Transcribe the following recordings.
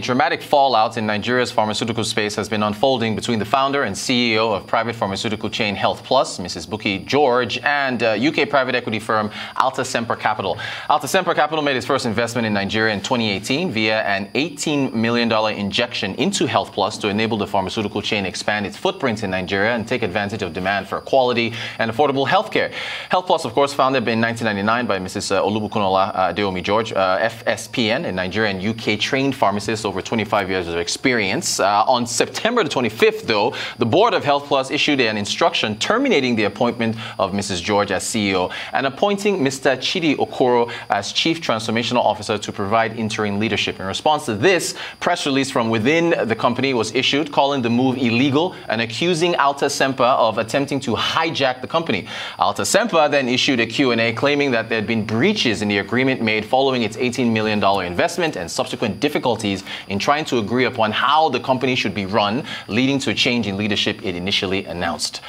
dramatic fallout in Nigeria's pharmaceutical space has been unfolding between the founder and CEO of private pharmaceutical chain Healthplus, Mrs. Bukky George, and UK private equity firm Alta Semper Capital. Alta Semper Capital made its first investment in Nigeria in 2018 via an $18 million injection into Healthplus to enable the pharmaceutical chain expand its footprint in Nigeria and take advantage of demand for quality and affordable healthcare. Healthplus, of course, founded in 1999 by Mrs. Adekunle Adebiyi George, FSPN, a Nigerian and UK trained pharmacist over 25 years of experience. On September the 25th, though, the board of Healthplus issued an instruction terminating the appointment of Mrs. George as CEO and appointing Mr. Chidi Okoro as Chief Transformational Officer to provide interim leadership. In response to this, press release from within the company was issued calling the move illegal and accusing Alta Semper of attempting to hijack the company. Alta Semper then issued a Q&A claiming that there had been breaches in the agreement made following its $18 million investment and subsequent difficulties in trying to agree upon how the company should be run, leading to a change in leadership it initially announced.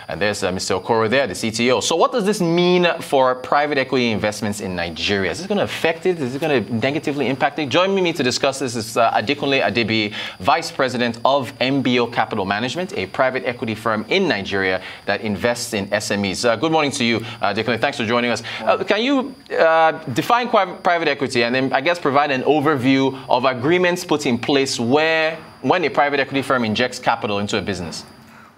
And there's Mr. Okoro there, the CTO. So what does this mean for private equity investments in Nigeria? Is this going to affect it? Is it going to negatively impact it? Joining me to discuss this is Adekunle Adebiyi, Vice President of MBO Capital Management, a private equity firm in Nigeria that invests in SMEs. Good morning to you, Adekunle. Thanks for joining us. Can you define private equity and then, I guess, provide an overview of agreements put in place when a private equity firm injects capital into a business?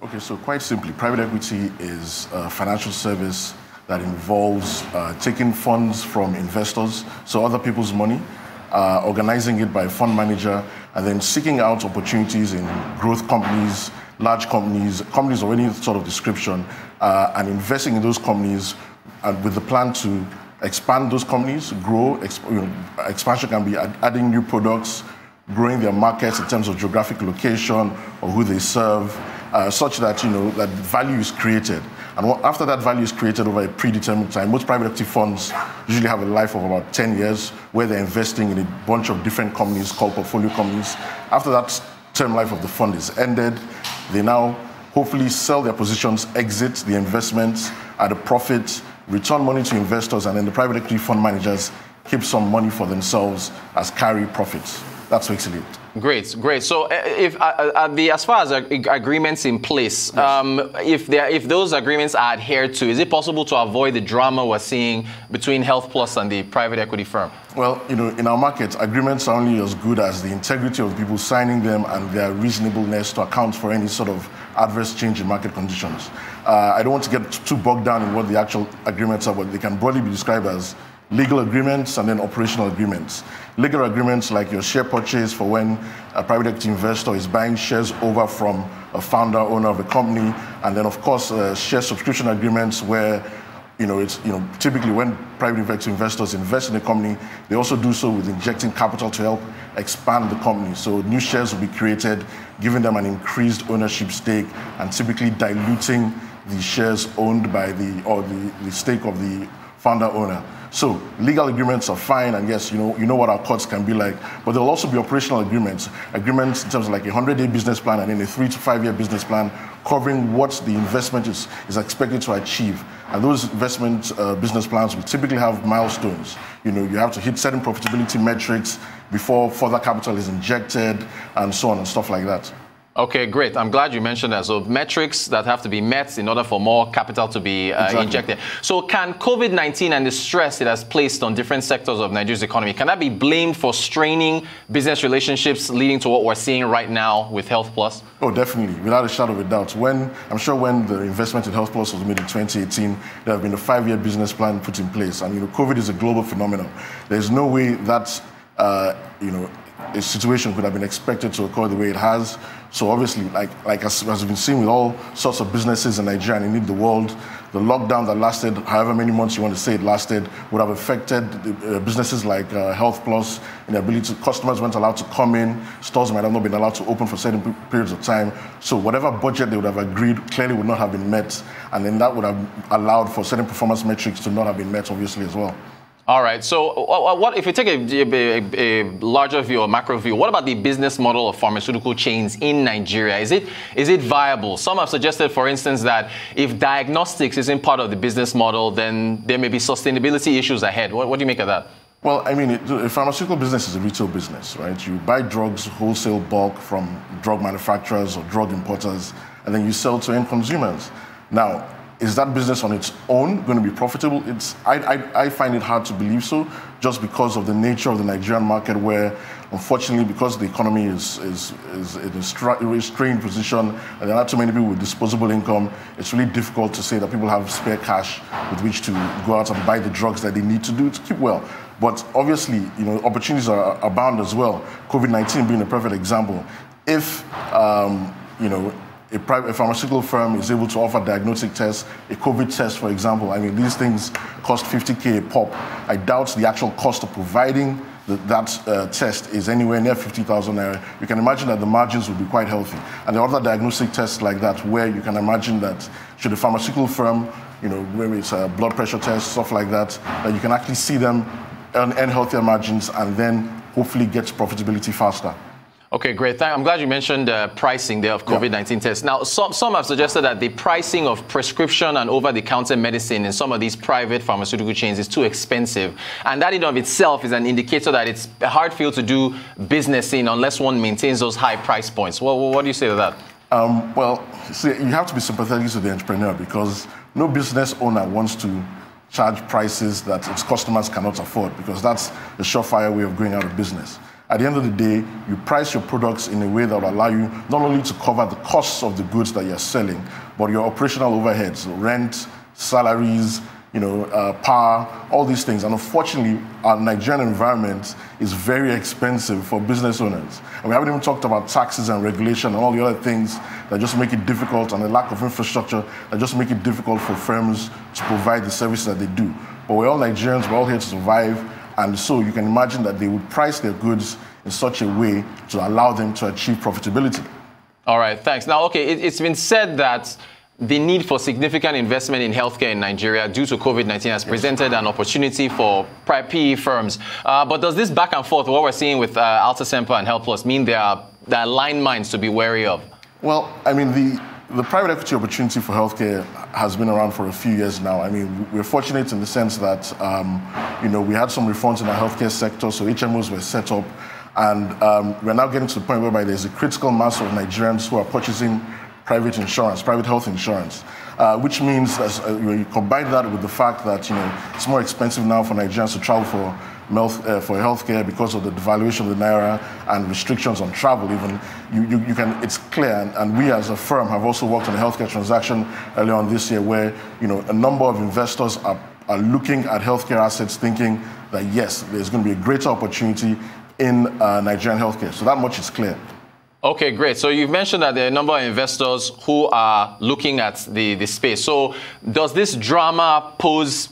Okay, so quite simply, private equity is a financial service that involves taking funds from investors, so other people's money, organizing it by a fund manager, and then seeking out opportunities in growth companies, large companies, companies of any sort of description, and investing in those companies with the plan to expand those companies, grow. Expansion can be adding new products, growing their markets in terms of geographic location or who they serve, such that that value is created. And after that value is created over a predetermined time, most private equity funds usually have a life of about 10 years where they're investing in a bunch of different companies called portfolio companies. After that term life of the fund is ended, they now hopefully sell their positions, exit the investments at a profit, return money to investors, and then the private equity fund managers keep some money for themselves as carry profits. That's basically it. Great, great. So, as far as agreements in place, yes. If those agreements are adhered to, is it possible to avoid the drama we're seeing between Healthplus and the private equity firm? Well, in our market, agreements are only as good as the integrity of the people signing them and their reasonableness to account for any sort of adverse change in market conditions. I don't want to get too bogged down in what the actual agreements are, but they can broadly be described as legal agreements and then operational agreements. Legal agreements like your share purchase for when a private equity investor is buying shares over from a founder, owner of a company, and then of course share subscription agreements where typically when private equity investors invest in a company, they also do so with injecting capital to help expand the company. So new shares will be created, giving them an increased ownership stake and typically diluting the shares owned by the stake of the founder owner. So legal agreements are fine, and yes, you know what our courts can be like, but there'll also be operational agreements in terms of like a 100-day business plan and then a 3 to 5 year business plan covering what the investment is expected to achieve. And those investment business plans will typically have milestones. You have to hit certain profitability metrics before further capital is injected and so on and stuff like that. Okay, great. I'm glad you mentioned that. So metrics that have to be met in order for more capital to be injected. So can COVID-19 and the stress it has placed on different sectors of Nigeria's economy, can that be blamed for straining business relationships leading to what we're seeing right now with Healthplus? Oh, definitely, without a shadow of a doubt. I'm sure when the investment in Healthplus was made in 2018, there have been a 5-year business plan put in place. And COVID is a global phenomenon. There's no way that a situation could have been expected to occur the way it has. So obviously, like as we've been seeing with all sorts of businesses in Nigeria and indeed the world, the lockdown that lasted however many months you want to say it lasted would have affected businesses like Healthplus in the ability customers weren't allowed to come in, stores might have not been allowed to open for certain periods of time. So whatever budget they would have agreed clearly would not have been met, and then that would have allowed for certain performance metrics to not have been met, obviously, as well. All right. So what if we take a larger view or macro view, what about the business model of pharmaceutical chains in Nigeria? Is it viable? Some have suggested, for instance, that if diagnostics isn't part of the business model, then there may be sustainability issues ahead. What do you make of that? Well, I mean, a pharmaceutical business is a retail business, right? You buy drugs wholesale bulk from drug manufacturers or drug importers, and then you sell to end consumers. Now, is that business on its own going to be profitable? I find it hard to believe so, just because of the nature of the Nigerian market, where, unfortunately, because the economy is in a strained position and there are not too many people with disposable income, it's really difficult to say that people have spare cash with which to go out and buy the drugs that they need to do to keep well. But obviously, opportunities abound as well. COVID-19 being a perfect example. If, a pharmaceutical firm is able to offer diagnostic tests, a COVID test, for example. I mean, these things cost 50K a pop. I doubt the actual cost of providing that test is anywhere near 50,000 naira. You can imagine that the margins will be quite healthy. And there are other diagnostic tests like that, where you can imagine that should a pharmaceutical firm, where it's a blood pressure test, stuff like that, that you can actually see them earn healthier margins and then hopefully get profitability faster. Okay, great. I'm glad you mentioned pricing there of COVID-19 tests. Now, some have suggested that the pricing of prescription and over-the-counter medicine in some of these private pharmaceutical chains is too expensive. And that in and of itself is an indicator that it's a hard field to do business in unless one maintains those high price points. Well, what do you say to that? Well, see, you have to be sympathetic to the entrepreneur, because no business owner wants to charge prices that its customers cannot afford, because that's a surefire way of going out of business. At the end of the day, you price your products in a way that will allow you not only to cover the costs of the goods that you're selling, but your operational overheads, rent, salaries, power, all these things. And unfortunately, our Nigerian environment is very expensive for business owners. And we haven't even talked about taxes and regulation and all the other things that just make it difficult, and the lack of infrastructure that just make it difficult for firms to provide the services that they do. But we're all Nigerians, we're all here to survive. And so you can imagine that they would price their goods in such a way to allow them to achieve profitability. All right, thanks. Now, okay, it's been said that the need for significant investment in healthcare in Nigeria due to COVID-19 has presented an opportunity for PE firms. But does this back and forth, what we're seeing with Alta Semper and Healthplus, mean there are landmines to be wary of? Well, I mean, the private equity opportunity for healthcare has been around for a few years now. I mean, we're fortunate in the sense that, we had some reforms in our healthcare sector, so HMOs were set up, and we're now getting to the point whereby there's a critical mass of Nigerians who are purchasing private insurance, private health insurance, which means that you combine that with the fact that, it's more expensive now for Nigerians to travel for healthcare because of the devaluation of the naira and restrictions on travel. Even it's clear, and we as a firm have also worked on a healthcare transaction earlier on this year, where a number of investors are looking at healthcare assets, thinking that yes, there's going to be a greater opportunity in Nigerian healthcare. So that much is clear. Okay, great. So you've mentioned that there are a number of investors who are looking at the space. So does this drama pose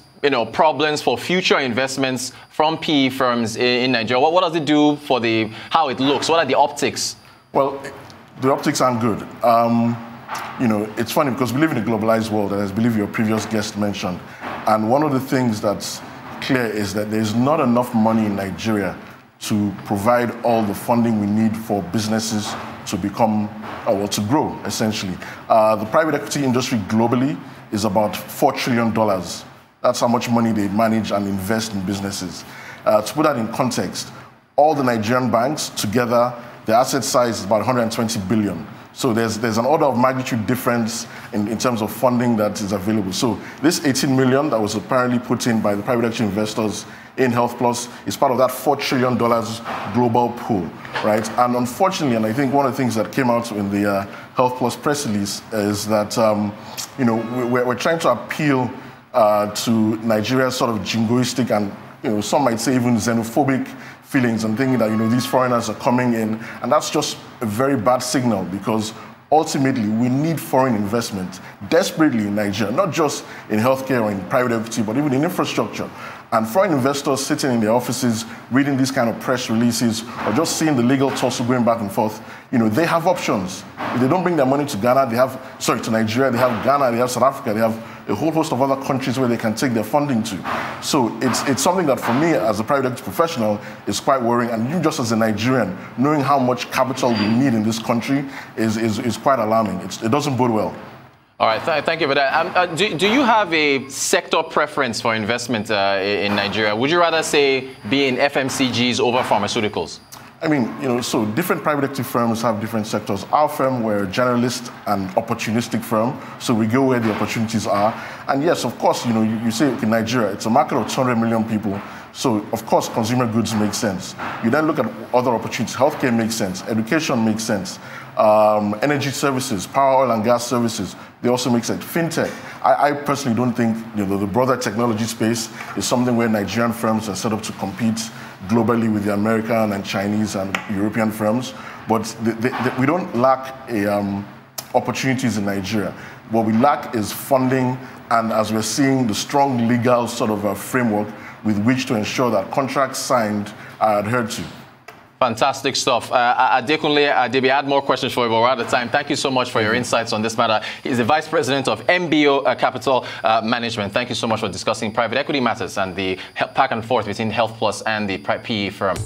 problems for future investments from PE firms in Nigeria? What does it do for how it looks? What are the optics? Well, the optics aren't good. It's funny because we live in a globalized world, and as I believe your previous guest mentioned. And one of the things that's clear is that there's not enough money in Nigeria to provide all the funding we need for businesses to to grow, essentially. The private equity industry globally is about $4 trillion. That's how much money they manage and invest in businesses. To put that in context, all the Nigerian banks together, their asset size is about 120 billion. So there's an order of magnitude difference in terms of funding that is available. So this 18 million that was apparently put in by the private equity investors in Healthplus is part of that $4 trillion global pool, right? And unfortunately, and I think one of the things that came out in the Healthplus press release is that, we're trying to appeal to Nigeria's sort of jingoistic and, some might say even xenophobic feelings, and thinking that, these foreigners are coming in. And that's just a very bad signal, because ultimately we need foreign investment desperately in Nigeria, not just in healthcare or in private equity, but even in infrastructure. And foreign investors sitting in their offices, reading these kind of press releases, or just seeing the legal tussle going back and forth, they have options. If they don't bring their money to to Nigeria, they have Ghana, they have South Africa, they have a whole host of other countries where they can take their funding to. So it's something that for me as a private equity professional is quite worrying. And you just as a Nigerian, knowing how much capital we need in this country is quite alarming. It doesn't bode well. All right, thank you for that. Do you have a sector preference for investment in Nigeria? Would you rather say be in FMCGs over pharmaceuticals? I mean, so different private equity firms have different sectors. Our firm, we're a generalist and opportunistic firm, so we go where the opportunities are. And yes, of course, you say in Nigeria, it's a market of 200 million people. So, of course, consumer goods make sense. You then look at other opportunities. Healthcare makes sense. Education makes sense. Energy services, power, oil, and gas services, they also make sense. Fintech, I personally don't think the broader technology space is something where Nigerian firms are set up to compete globally with the American and Chinese and European firms. But we don't lack opportunities in Nigeria. What we lack is funding, and as we're seeing, the strong legal sort of framework with which to ensure that contracts signed are adhered to. Fantastic stuff. Adekunle Adebiyi, I had more questions for you, but we're out of time. Thank you so much for your insights on this matter. He's the Vice President of MBO Capital Management. Thank you so much for discussing private equity matters and the back and forth between Healthplus and the PE firm.